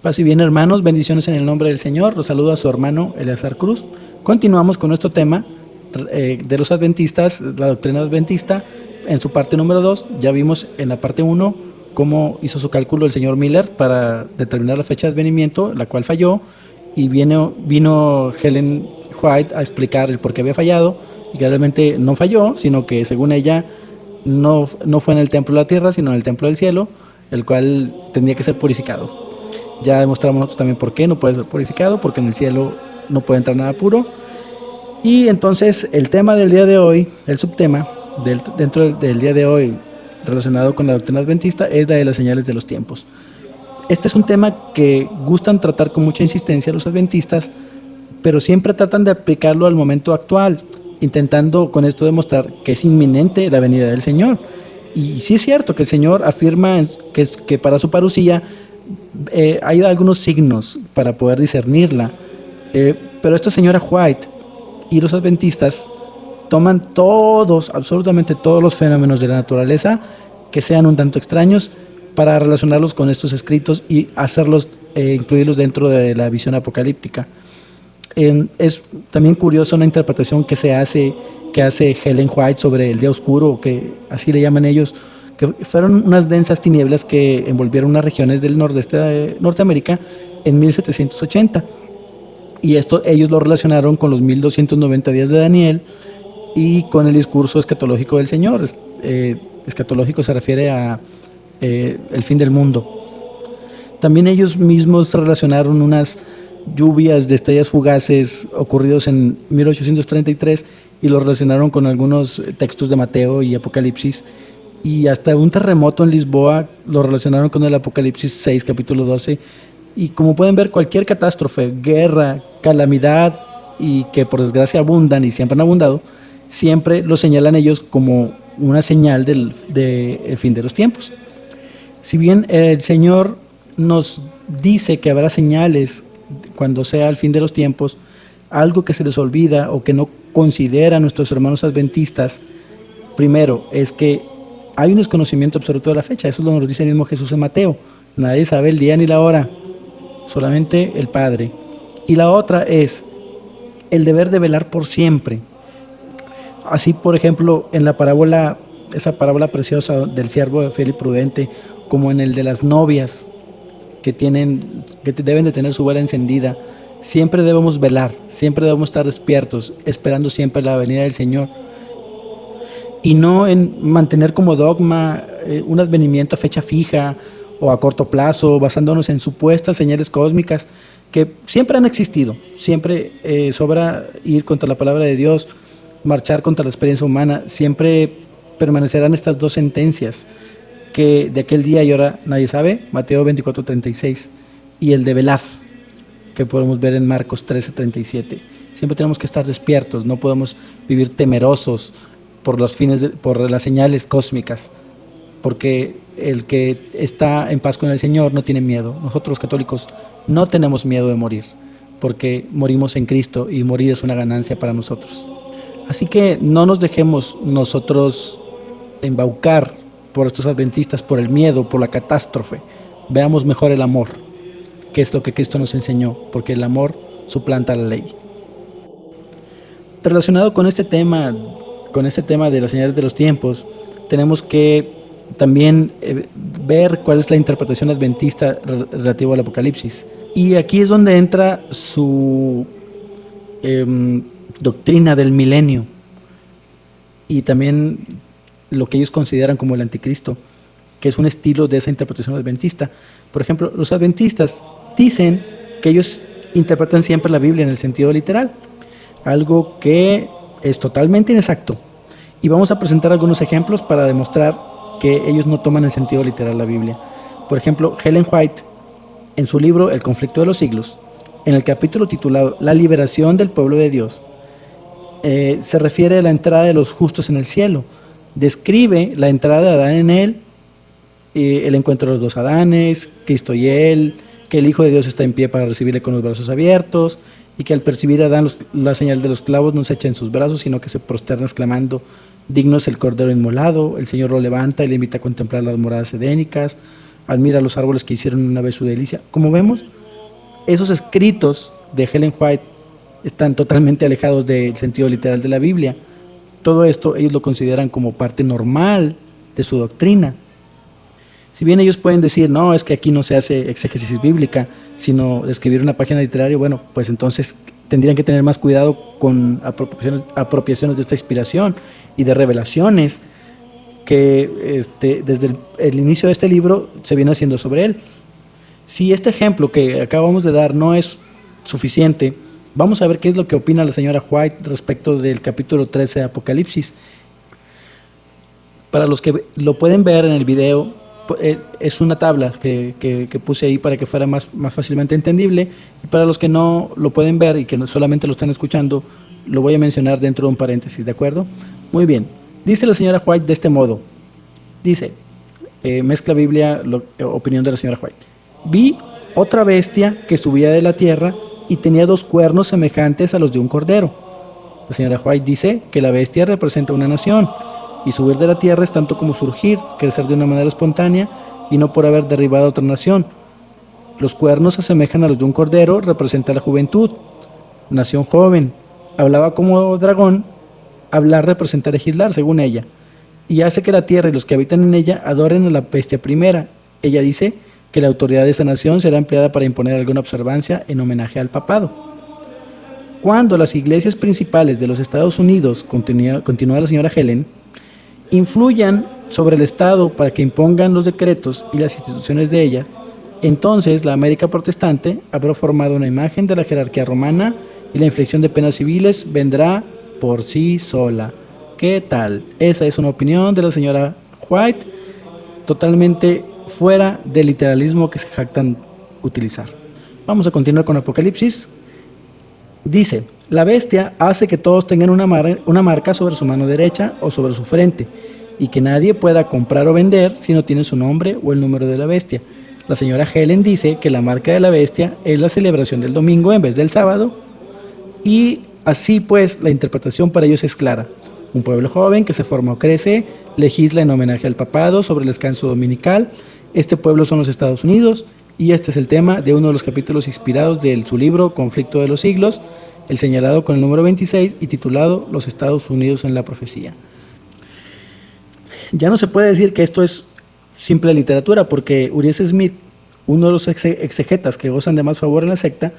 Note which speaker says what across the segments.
Speaker 1: Paz y bien, hermanos, bendiciones en el nombre del Señor. Los saludo a su hermano Eleazar Cruz. Continuamos con nuestro tema de los adventistas, la doctrina adventista, en su parte número 2. Ya vimos en la parte 1 cómo hizo su cálculo el señor Miller para determinar la fecha de advenimiento, la cual falló, y vino Helen White a explicar el por qué había fallado, y que realmente no falló, sino que según ella no fue en el templo de la tierra, sino en el templo del cielo, el cual tendría que ser purificado. Ya demostramos nosotros también por qué no puede ser purificado, porque en el cielo no puede entrar nada puro. Y entonces el tema del día de hoy, el subtema dentro del día de hoy relacionado con la doctrina adventista, es la de las señales de los tiempos. Este es un tema que gustan tratar con mucha insistencia los adventistas, pero siempre tratan de aplicarlo al momento actual, intentando con esto demostrar que es inminente la venida del Señor. Y sí es cierto que el Señor afirma que para su parusía hay algunos signos para poder discernirla, pero esta señora White y los adventistas toman absolutamente todos los fenómenos de la naturaleza que sean un tanto extraños para relacionarlos con estos escritos y incluirlos dentro de la visión apocalíptica. Es también curiosa una interpretación que hace Helen White sobre el día oscuro, que así le llaman ellos, que fueron unas densas tinieblas que envolvieron unas regiones del nordeste de Norteamérica en 1780. Y esto ellos lo relacionaron con los 1290 días de Daniel y con el discurso escatológico del Señor. Escatológico se refiere a el fin del mundo. También ellos mismos relacionaron unas lluvias de estrellas fugaces ocurridos en 1833 y lo relacionaron con algunos textos de Mateo y Apocalipsis, y hasta un terremoto en Lisboa lo relacionaron con el Apocalipsis 6, capítulo 12. Y como pueden ver, cualquier catástrofe, guerra, calamidad, y que por desgracia abundan y siempre han abundado, siempre lo señalan ellos como una señal del fin de los tiempos. Si bien el Señor nos dice que habrá señales cuando sea el fin de los tiempos, algo que se les olvida o que no consideran nuestros hermanos adventistas, primero, es que hay un desconocimiento absoluto de la fecha. Eso nos lo dice el mismo Jesús en Mateo. Nadie sabe el día ni la hora, solamente el Padre. Y la otra es el deber de velar por siempre. Así, por ejemplo, en la parábola, esa parábola preciosa del siervo fiel y prudente, como en el de las novias que deben de tener su vela encendida, siempre debemos velar, siempre debemos estar despiertos, esperando siempre la venida del Señor, y no en mantener como dogma un advenimiento a fecha fija o a corto plazo, basándonos en supuestas señales cósmicas que siempre han existido. Siempre sobra ir contra la palabra de Dios, marchar contra la experiencia humana. Siempre permanecerán estas dos sentencias, que de aquel día y hora nadie sabe, Mateo 24:36, y el de velad, que podemos ver en Marcos 13:37. Siempre tenemos que estar despiertos, no podemos vivir temerosos por las señales cósmicas, porque el que está en paz con el Señor no tiene miedo. Nosotros los católicos no tenemos miedo de morir, porque morimos en Cristo y morir es una ganancia para nosotros. Así que no nos dejemos nosotros embaucar por estos adventistas, por el miedo, por la catástrofe. Veamos mejor el amor, que es lo que Cristo nos enseñó, porque el amor suplanta la ley. Relacionado con este tema de las señales de los tiempos, tenemos que también ver cuál es la interpretación adventista relativa al Apocalipsis. Y aquí es donde entra su doctrina del milenio y también lo que ellos consideran como el anticristo, que es un estilo de esa interpretación adventista. Por ejemplo, los adventistas dicen que ellos interpretan siempre la Biblia en el sentido literal, algo que es totalmente inexacto. Y vamos a presentar algunos ejemplos para demostrar que ellos no toman en sentido literal la Biblia. Por ejemplo, Helen White, en su libro El conflicto de los siglos, en el capítulo titulado La liberación del pueblo de Dios, se refiere a la entrada de los justos en el cielo. Describe la entrada de Adán en él, el encuentro de los dos Adanes, Cristo y él, que el Hijo de Dios está en pie para recibirle con los brazos abiertos, y que al percibir a Adán la señal de los clavos no se echa en sus brazos, sino que se prosterna exclamando: digno es el cordero inmolado. El Señor lo levanta y le invita a contemplar las moradas edénicas, admira los árboles que hicieron una vez su delicia. Como vemos, esos escritos de Ellen White están totalmente alejados del sentido literal de la Biblia. Todo esto ellos lo consideran como parte normal de su doctrina. Si bien ellos pueden decir, no, es que aquí no se hace exégesis bíblica, sino escribir una página literaria, bueno, pues entonces tendrían que tener más cuidado con apropiaciones de esta inspiración y de revelaciones que desde el inicio de este libro se viene haciendo sobre él. Si este ejemplo que acabamos de dar no es suficiente, vamos a ver qué es lo que opina la señora White respecto del capítulo 13 de Apocalipsis. Para los que lo pueden ver en el video, es una tabla que puse ahí para que fuera más fácilmente entendible, y para los que no lo pueden ver y que solamente lo están escuchando, lo voy a mencionar dentro de un paréntesis, ¿de acuerdo? Muy bien, dice la señora White de este modo, dice, mezcla Biblia, opinión de la señora White. Vi otra bestia que subía de la tierra y tenía 2 cuernos semejantes a los de un cordero. La señora White dice que la bestia representa una nación, y subir de la tierra es tanto como surgir, crecer de una manera espontánea y no por haber derribado a otra nación. Los cuernos se asemejan a los de un cordero, representa la juventud, nación joven. Hablaba como dragón, hablar representa legislar, según ella, y hace que la tierra y los que habitan en ella adoren a la bestia primera. Ella dice que la autoridad de esa nación será empleada para imponer alguna observancia en homenaje al papado. Cuando las iglesias principales de los Estados Unidos, continúa la señora Helen, influyan sobre el Estado para que impongan los decretos y las instituciones de ella, entonces la América protestante habrá formado una imagen de la jerarquía romana y la inflicción de penas civiles vendrá por sí sola. ¿Qué tal? Esa es una opinión de la señora White, totalmente fuera del literalismo que se jactan utilizar. Vamos a continuar con Apocalipsis. Dice, la bestia hace que todos tengan una marca sobre su mano derecha o sobre su frente, y que nadie pueda comprar o vender si no tiene su nombre o el número de la bestia. La señora Helen dice que la marca de la bestia es la celebración del domingo en vez del sábado, y así pues la interpretación para ellos es clara. Un pueblo joven que se forma o crece, legisla en homenaje al papado sobre el descanso dominical. Este pueblo son los Estados Unidos, y este es el tema de uno de los capítulos inspirados de su libro Conflicto de los Siglos, el señalado con el número 26 y titulado Los Estados Unidos en la profecía. Ya no se puede decir que esto es simple literatura, porque Urias Smith, uno de los exegetas que gozan de más favor en la secta,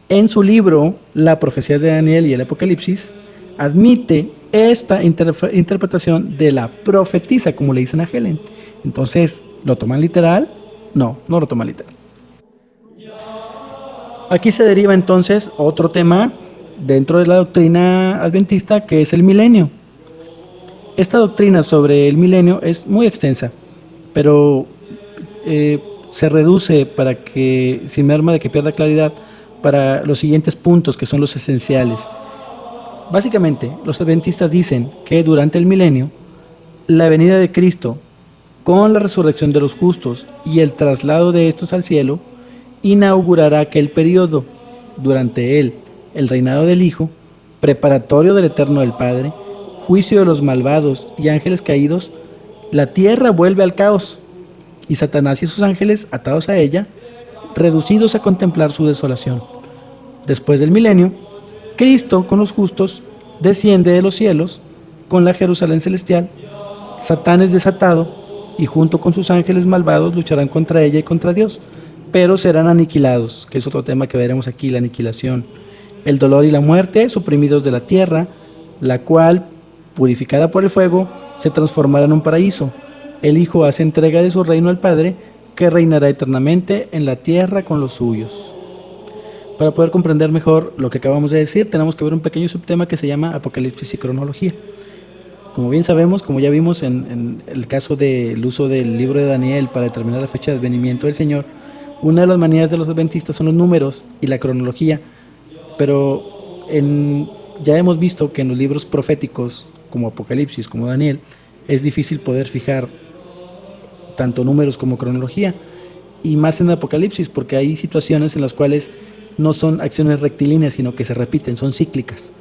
Speaker 1: en su libro La profecía de Daniel y el Apocalipsis, admite esta interpretación de la profetisa, como le dicen a Helen. Entonces, ¿lo toman literal? No, no lo toman literal. Aquí se deriva entonces otro tema dentro de la doctrina adventista, que es el milenio. Esta doctrina sobre el milenio es muy extensa, pero se reduce para que, sin merma de que pierda claridad, para los siguientes puntos que son los esenciales. Básicamente, los adventistas dicen que durante el milenio, la venida de Cristo, con la resurrección de los justos y el traslado de estos al cielo, inaugurará aquel periodo, durante él, el reinado del Hijo, preparatorio del eterno del Padre, juicio de los malvados y ángeles caídos. La tierra vuelve al caos, y Satanás y sus ángeles, atados a ella, reducidos a contemplar su desolación. Después del milenio, Cristo con los justos desciende de los cielos con la Jerusalén celestial. Satán es desatado y junto con sus ángeles malvados lucharán contra ella y contra Dios, pero serán aniquilados, que es otro tema que veremos aquí, la aniquilación. El dolor y la muerte suprimidos de la tierra, la cual, purificada por el fuego, se transformará en un paraíso. El Hijo hace entrega de su reino al Padre, que reinará eternamente en la tierra con los suyos. Para poder comprender mejor lo que acabamos de decir, tenemos que ver un pequeño subtema que se llama Apocalipsis y cronología. Como bien sabemos, como ya vimos en el caso del uso del libro de Daniel para determinar la fecha de advenimiento del Señor, una de las manías de los adventistas son los números y la cronología, pero ya hemos visto que en los libros proféticos, como Apocalipsis, como Daniel, es difícil poder fijar tanto números como cronología, y más en Apocalipsis, porque hay situaciones en las cuales no son acciones rectilíneas, sino que se repiten, son cíclicas.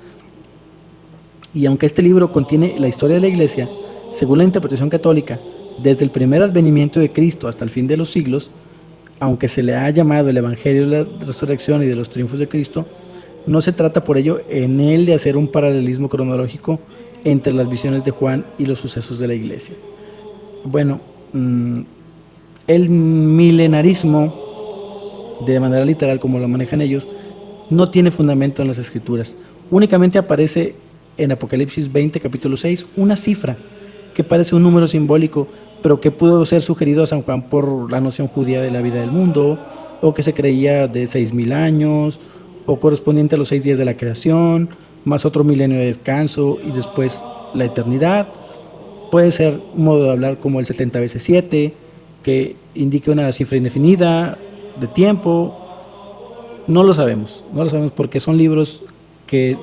Speaker 1: Y aunque este libro contiene la historia de la Iglesia, según la interpretación católica, desde el primer advenimiento de Cristo hasta el fin de los siglos, aunque se le ha llamado el Evangelio de la Resurrección y de los triunfos de Cristo, no se trata por ello en él de hacer un paralelismo cronológico entre las visiones de Juan y los sucesos de la Iglesia. Bueno, el milenarismo, de manera literal como lo manejan ellos, no tiene fundamento en las Escrituras. Únicamente aparece en Apocalipsis 20, capítulo 6, una cifra que parece un número simbólico, pero que pudo ser sugerido a San Juan por la noción judía de la vida del mundo, o que se creía de 6.000 años, o correspondiente a los 6 días de la creación, más otro milenio de descanso y después la eternidad. Puede ser un modo de hablar como el 70 veces 7, que indique una cifra indefinida de tiempo. No lo sabemos porque son libros que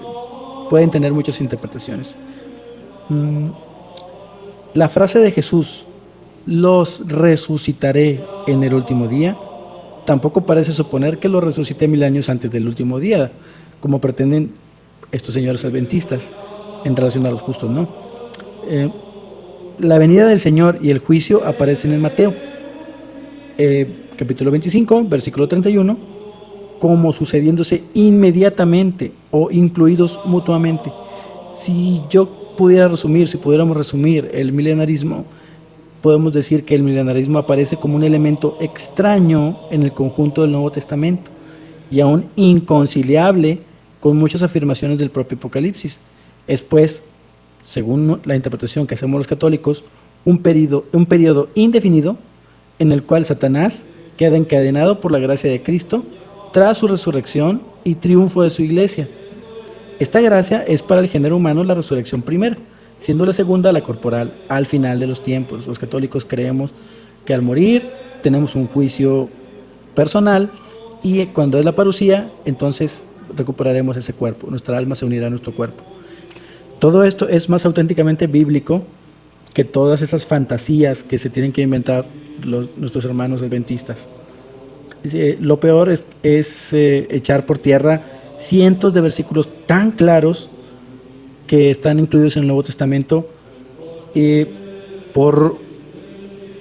Speaker 1: pueden tener muchas interpretaciones. La frase de Jesús, los resucitaré en el último día, tampoco parece suponer que los resucité 1000 años antes del último día, como pretenden estos señores adventistas en relación a los justos, ¿no? La venida del Señor y el juicio aparecen en Mateo, capítulo 25, versículo 31, como sucediéndose inmediatamente o incluidos mutuamente. Si pudiéramos resumir el milenarismo, podemos decir que el milenarismo aparece como un elemento extraño en el conjunto del Nuevo Testamento y aún inconciliable con muchas afirmaciones del propio Apocalipsis. Es pues, según la interpretación que hacemos los católicos, un periodo indefinido en el cual Satanás queda encadenado por la gracia de Cristo tras su resurrección y triunfo de su iglesia. Esta gracia es para el género humano la resurrección primera, siendo la segunda la corporal al final de los tiempos. Los católicos creemos que al morir tenemos un juicio personal y cuando es la parusía, entonces recuperaremos ese cuerpo, nuestra alma se unirá a nuestro cuerpo. Todo esto es más auténticamente bíblico que todas esas fantasías que se tienen que inventar nuestros hermanos adventistas. Lo peor es echar por tierra cientos de versículos tan claros que están incluidos en el Nuevo Testamento por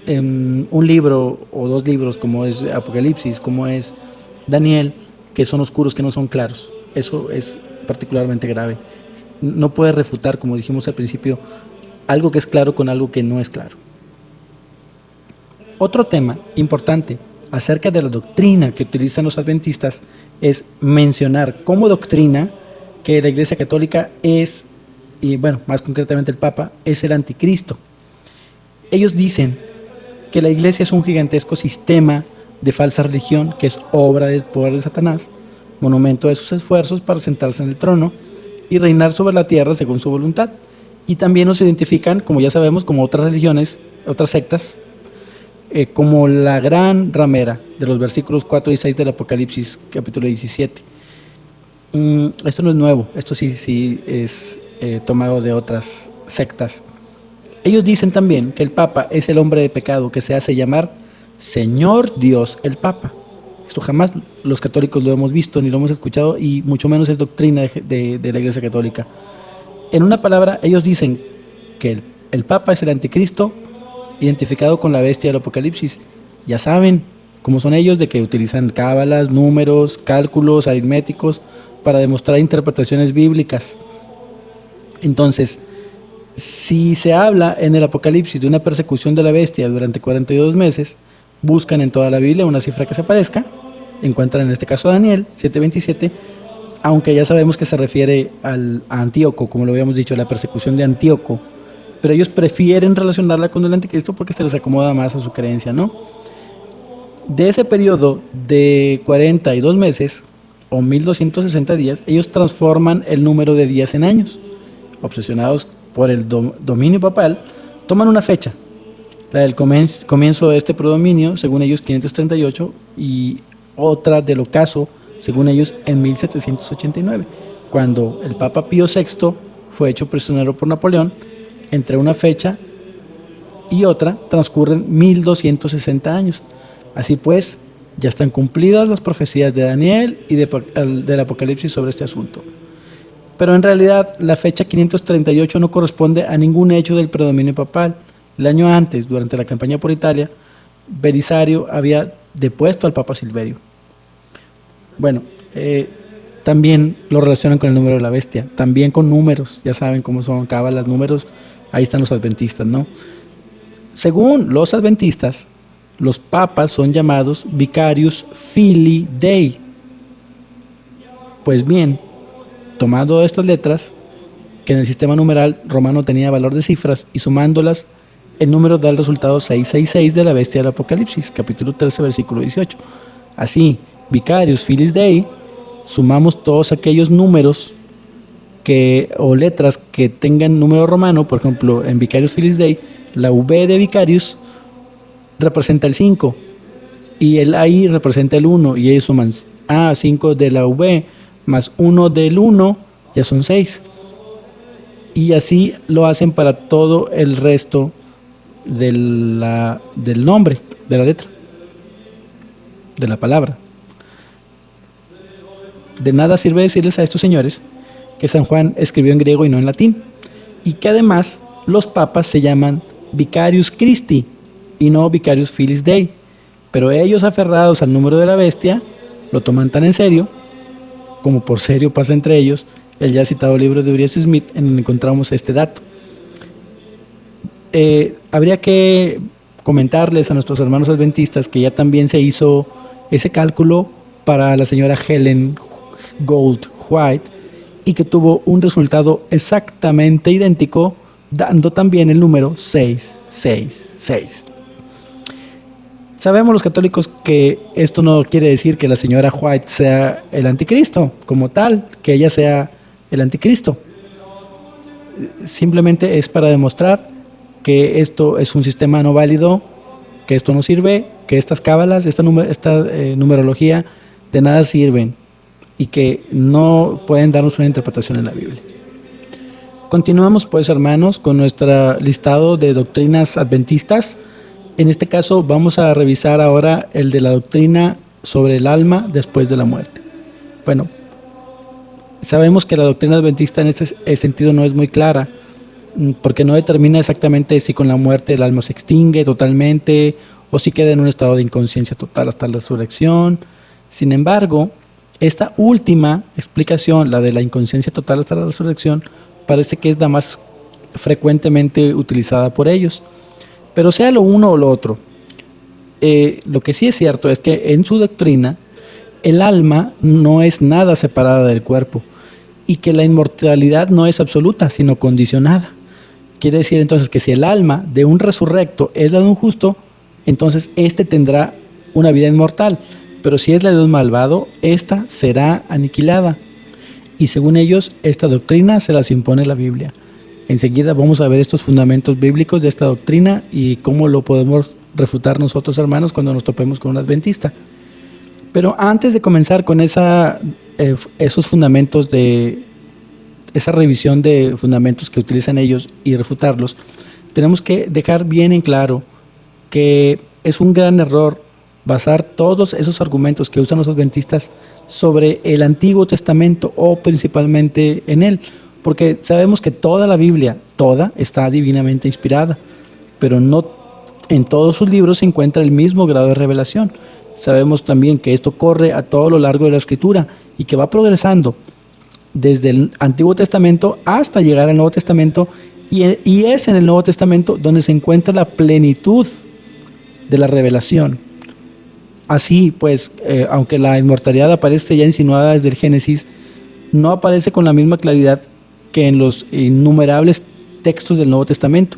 Speaker 1: un libro o dos libros como es Apocalipsis, como es Daniel, que son oscuros, que no son claros. Eso es particularmente grave. No puedes refutar, como dijimos al principio, algo que es claro con algo que no es claro. Otro tema importante acerca de la doctrina que utilizan los adventistas es mencionar como doctrina que la Iglesia Católica es, y bueno, más concretamente el Papa, es el anticristo. Ellos dicen que la Iglesia es un gigantesco sistema de falsa religión que es obra del poder de Satanás, monumento de sus esfuerzos para sentarse en el trono y reinar sobre la tierra según su voluntad. Y también nos identifican, como ya sabemos, como otras religiones, otras sectas, como la gran ramera de los versículos 4 y 6 del Apocalipsis, capítulo 17. Esto no es nuevo, esto sí es tomado de otras sectas. Ellos dicen también que el Papa es el hombre de pecado que se hace llamar Señor Dios el Papa. Esto jamás los católicos lo hemos visto ni lo hemos escuchado y mucho menos es doctrina de la Iglesia Católica. En una palabra, ellos dicen que el Papa es el anticristo identificado con la bestia del Apocalipsis. Ya saben cómo son ellos, de que utilizan cábalas, números, cálculos aritméticos para demostrar interpretaciones bíblicas. Entonces, si se habla en el Apocalipsis de una persecución de la bestia durante 42 meses, buscan en toda la Biblia una cifra que se parezca, encuentran en este caso a Daniel 7:27, aunque ya sabemos que se refiere a Antíoco, como lo habíamos dicho, la persecución de Antíoco, pero ellos prefieren relacionarla con el anticristo porque se les acomoda más a su creencia, ¿no? De ese periodo de 42 meses o 1260 días, ellos transforman el número de días en años. Obsesionados por el dominio papal, toman una fecha, la del comienzo de este predominio, según ellos 538, y otra del ocaso, según ellos en 1789, cuando el Papa Pío VI fue hecho prisionero por Napoleón. Entre una fecha y otra transcurren 1260 años. Así pues, ya están cumplidas las profecías de Daniel y del Apocalipsis sobre este asunto. Pero en realidad la fecha 538 no corresponde a ningún hecho del predominio papal. El año antes, durante la campaña por Italia, Belisario había depuesto al Papa Silverio. Bueno, también lo relacionan con el número de la bestia, también con números, ya saben cómo son cábalas, números, ahí están los adventistas, ¿no? Según los adventistas, los papas son llamados Vicarius Filii Dei. Pues bien, tomando estas letras, que en el sistema numeral romano tenía valor de cifras, y sumándolas, el número da el resultado 666 de la bestia del Apocalipsis, capítulo 13, versículo 18. Así, Vicarius Filii Dei, sumamos todos aquellos números o letras que tengan número romano. Por ejemplo, en Vicarius Filii Dei, la V de Vicarius representa el 5 y el AI representa el 1, y ellos suman 5 de la V más 1 del 1, ya son 6. Y así lo hacen para todo el resto del nombre, de la letra, de la palabra. De nada sirve decirles a estos señores que San Juan escribió en griego y no en latín, y que además los papas se llaman Vicarius Christi y no Vicarius Filii Dei, pero ellos, aferrados al número de la bestia, lo toman tan en serio, como por serio pasa entre ellos el ya citado libro de Urias Smith, en donde encontramos este dato. Habría que comentarles a nuestros hermanos adventistas que ya también se hizo ese cálculo para la señora Helen Gold White, y que tuvo un resultado exactamente idéntico, dando también el número 666. Sabemos los católicos que esto no quiere decir que la señora White sea el anticristo como tal, que ella sea el anticristo. Simplemente es para demostrar que esto es un sistema no válido, que esto no sirve, que estas cábalas, esta numerología de nada sirven y que no pueden darnos una interpretación en la Biblia. Continuamos pues, hermanos, con nuestro listado de doctrinas adventistas. En este caso vamos a revisar ahora el de la doctrina sobre el alma después de la muerte. Bueno, sabemos que la doctrina adventista en este sentido no es muy clara, porque no determina exactamente si con la muerte el alma se extingue totalmente o si queda en un estado de inconsciencia total hasta la resurrección. Sin embargo, esta última explicación, la de la inconsciencia total hasta la resurrección, parece que es la más frecuentemente utilizada por ellos. Pero sea lo uno o lo otro, lo que sí es cierto es que en su doctrina el alma no es nada separada del cuerpo y que la inmortalidad no es absoluta, sino condicionada. Quiere decir entonces que si el alma de un resurrecto es la de un justo, entonces éste tendrá una vida inmortal, pero si es la de un malvado, ésta será aniquilada. Y según ellos, esta doctrina se las impone la Biblia. Enseguida vamos a ver estos fundamentos bíblicos de esta doctrina y cómo lo podemos refutar nosotros, hermanos, cuando nos topemos con un adventista. Pero antes de comenzar con esos fundamentos, de esa revisión de fundamentos que utilizan ellos y refutarlos, tenemos que dejar bien en claro que es un gran error basar todos esos argumentos que usan los adventistas sobre el Antiguo Testamento o principalmente en él, porque sabemos que toda la Biblia, toda, está divinamente inspirada, pero no en todos sus libros se encuentra el mismo grado de revelación. Sabemos también que esto corre a todo lo largo de la Escritura y que va progresando desde el Antiguo Testamento hasta llegar al Nuevo Testamento, y es en el Nuevo Testamento donde se encuentra la plenitud de la revelación. Así pues, aunque la inmortalidad aparece ya insinuada desde el Génesis, no aparece con la misma claridad que en los innumerables textos del Nuevo Testamento.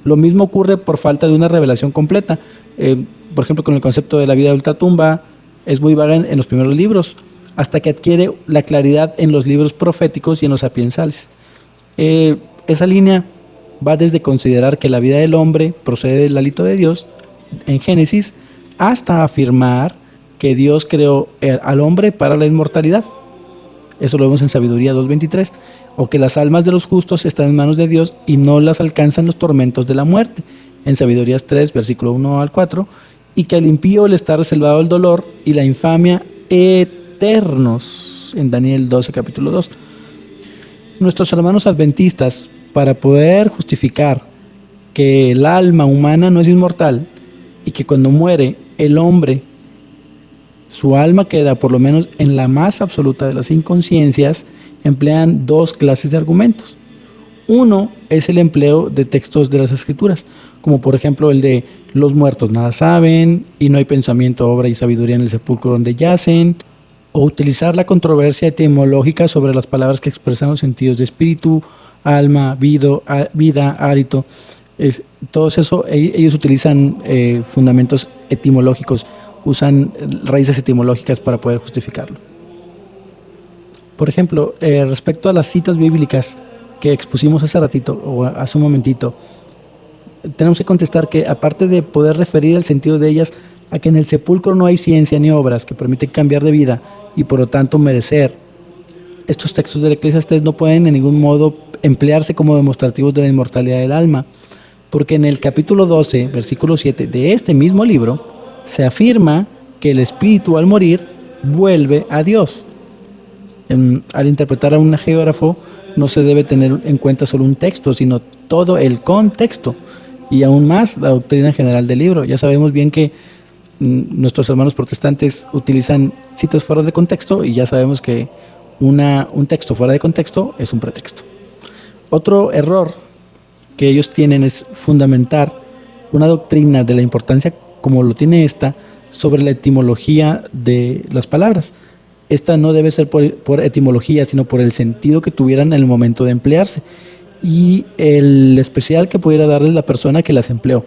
Speaker 1: Lo mismo ocurre por falta de una revelación completa. Por ejemplo, con el concepto de la vida de ultratumba, es muy vaga en los primeros libros, hasta que adquiere la claridad en los libros proféticos y en los sapiensales. Esa línea va desde considerar que la vida del hombre procede del hálito de Dios, en Génesis, hasta afirmar que Dios creó al hombre para la inmortalidad. Eso lo vemos en Sabiduría 2.23. O que las almas de los justos están en manos de Dios y no las alcanzan los tormentos de la muerte, en Sabidurías 3, versículo 1 al 4. Y que al impío le está reservado el dolor y la infamia eternos, en Daniel 12, capítulo 2. Nuestros hermanos adventistas, para poder justificar que el alma humana no es inmortal y que cuando muere el hombre su alma queda, por lo menos en la más absoluta de las inconsciencias, emplean dos clases de argumentos. Uno es el empleo de textos de las escrituras, como por ejemplo el de los muertos nada saben y no hay pensamiento, obra y sabiduría en el sepulcro donde yacen, o utilizar la controversia etimológica sobre las palabras que expresan los sentidos de espíritu, alma, vida, hálito. Todos eso, ellos utilizan fundamentos etimológicos, usan raíces etimológicas para poder justificarlo. Por ejemplo, respecto a las citas bíblicas que expusimos hace ratito o hace un momentito, tenemos que contestar que aparte de poder referir el sentido de ellas a que en el sepulcro no hay ciencia ni obras que permiten cambiar de vida y por lo tanto merecer, estos textos del Eclesiastés no pueden en ningún modo emplearse como demostrativos de la inmortalidad del alma, porque en el capítulo 12, versículo 7 de este mismo libro, se afirma que el espíritu al morir vuelve a Dios. Al interpretar a un geógrafo no se debe tener en cuenta solo un texto, sino todo el contexto y aún más la doctrina general del libro. Ya sabemos bien que nuestros hermanos protestantes utilizan citas fuera de contexto y ya sabemos que un texto fuera de contexto es un pretexto. Otro error que ellos tienen es fundamentar una doctrina de la importancia como lo tiene esta sobre la etimología de las palabras. Esta no debe ser por etimología, sino por el sentido que tuvieran en el momento de emplearse y el especial que pudiera darles la persona que las empleó.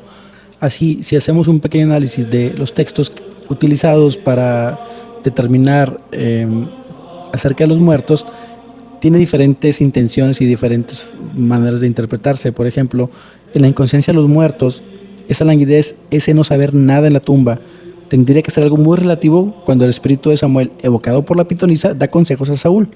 Speaker 1: Así, si hacemos un pequeño análisis de los textos utilizados para determinar acerca de los muertos, tiene diferentes intenciones y diferentes maneras de interpretarse. Por ejemplo, en la inconsciencia de los muertos, esa languidez, ese no saber nada en la tumba, tendría que ser algo muy relativo cuando el espíritu de Samuel, evocado por la pitonisa, da consejos a Saúl.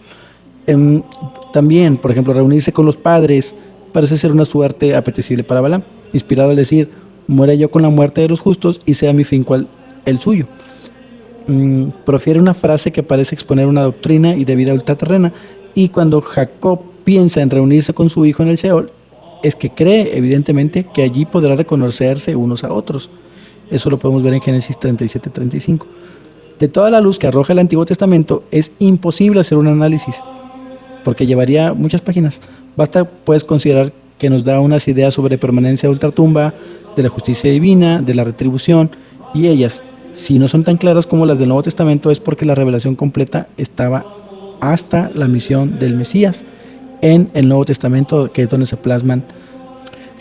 Speaker 1: También, por ejemplo, reunirse con los padres parece ser una suerte apetecible para Balaam, inspirado al decir, muera yo con la muerte de los justos y sea mi fin cual el suyo. Profiere una frase que parece exponer una doctrina y de vida ultraterrena, y cuando Jacob piensa en reunirse con su hijo en el Seol, es que cree evidentemente que allí podrá reconocerse unos a otros. Eso lo podemos ver en Génesis 37-35. De toda la luz que arroja el Antiguo Testamento, es imposible hacer un análisis, porque llevaría muchas páginas. Basta pues considerar que nos da unas ideas sobre permanencia de ultratumba, de la justicia divina, de la retribución, y ellas, si no son tan claras como las del Nuevo Testamento, es porque la revelación completa estaba hasta la misión del Mesías en el Nuevo Testamento, que es donde se plasman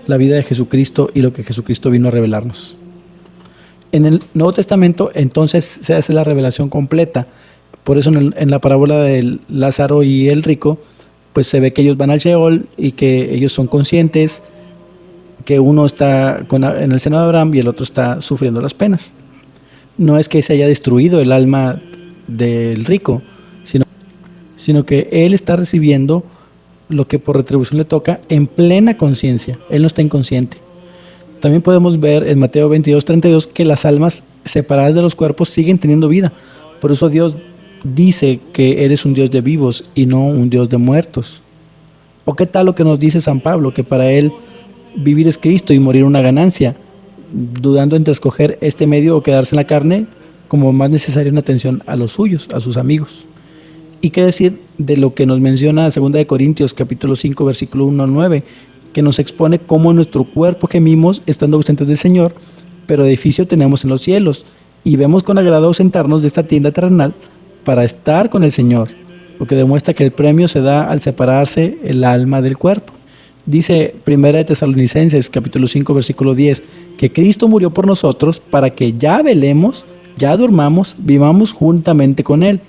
Speaker 1: la vida de Jesucristo y lo que Jesucristo vino a revelarnos. En el Nuevo Testamento entonces se hace la revelación completa. Por eso en la parábola de Lázaro y el rico, pues se ve que ellos van al Sheol y que ellos son conscientes que uno está en el seno de Abraham y el otro está sufriendo las penas. No es que se haya destruido el alma del rico, sino que él está recibiendo lo que por retribución le toca en plena conciencia. Él no está inconsciente. También podemos ver en Mateo 22:32 que las almas separadas de los cuerpos siguen teniendo vida. Por eso Dios dice que eres un Dios de vivos y no un Dios de muertos. ¿O qué tal lo que nos dice San Pablo, que para él vivir es Cristo y morir una ganancia, dudando entre escoger este medio o quedarse en la carne como más necesaria en atención a los suyos, a sus amigos? ¿Y qué decir de lo que nos menciona 2 Corintios capítulo 5 versículo 1 al 9, que nos expone cómo nuestro cuerpo gemimos estando ausentes del Señor, pero edificio tenemos en los cielos, y vemos con agrado ausentarnos de esta tienda terrenal para estar con el Señor, lo que demuestra que el premio se da al separarse el alma del cuerpo. Dice 1 Tesalonicenses capítulo 5 versículo 10, que Cristo murió por nosotros para que ya velemos, ya durmamos, vivamos juntamente con Él.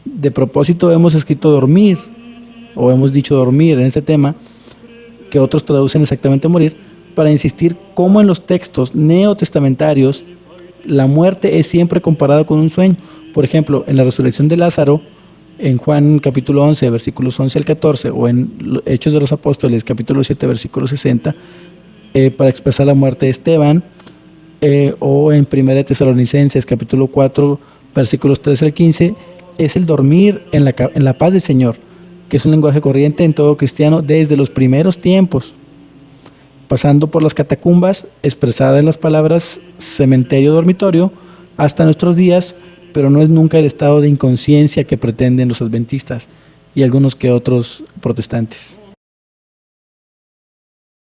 Speaker 1: De propósito hemos escrito dormir, o hemos dicho dormir en este tema, que otros traducen exactamente morir, para insistir cómo en los textos neotestamentarios la muerte es siempre comparada con un sueño. Por ejemplo, en la resurrección de Lázaro, en Juan capítulo 11, versículos 11 al 14, o en Hechos de los Apóstoles, capítulo 7, versículo 60, para expresar la muerte de Esteban, o en 1 Tesalonicenses, capítulo 4, versículos 13 al 15, es el dormir en la paz del Señor, que es un lenguaje corriente en todo cristiano desde los primeros tiempos, pasando por las catacumbas, expresada en las palabras cementerio-dormitorio, hasta nuestros días, pero no es nunca el estado de inconsciencia que pretenden los adventistas y algunos que otros protestantes.